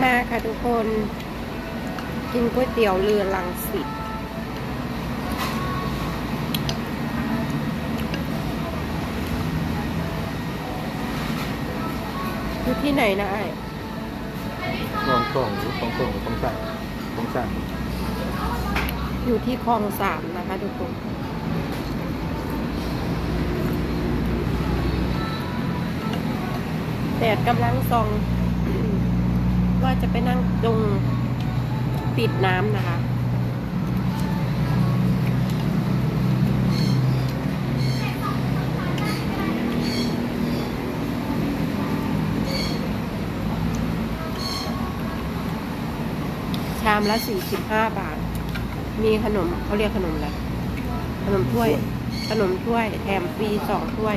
มาค่ะทุกคนกินก๋วยเตี๋ยวเรือรังสิตอยู่ที่ไหนนะไอ้คลองสองหรือคลองสองหรือคลองสามคลองสามอยู่ที่คลองสามนะคะทุกคนแดดกำลังส่องว่าจะไปนั่งตรงติดน้ำนะคะชามละ45 บาทมีขนมเขาเรียกขนมอะไรขนมถ้วยแถมฟรี2 ถ้วย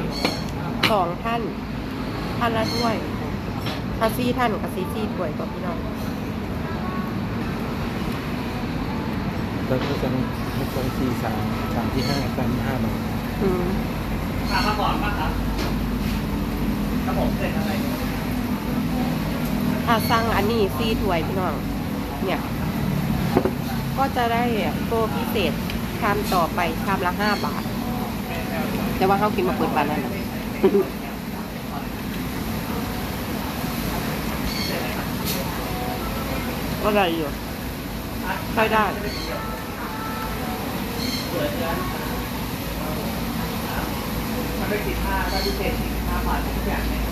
2 ท่านละถ้วยถ้า4 ท่านกับ4 ถ้วยก็พี่น้องแล้วก็จะที่สามที่ห้า35 บาทมาก่อนป่ะครับครับผมเสร็จอะไรถ้าสั่งอันนี้4 ถ้วยพี่น้องเนี่ยก็จะได้โปรพิเศษชามต่อไปชามละ5 บาทแต่ว่าเขากินมาเปิดบานนั่นก็ได้อยู่ใช้ได้มันเป็น15ได้พิเศษ15 บาททุกอย่างเนี่ย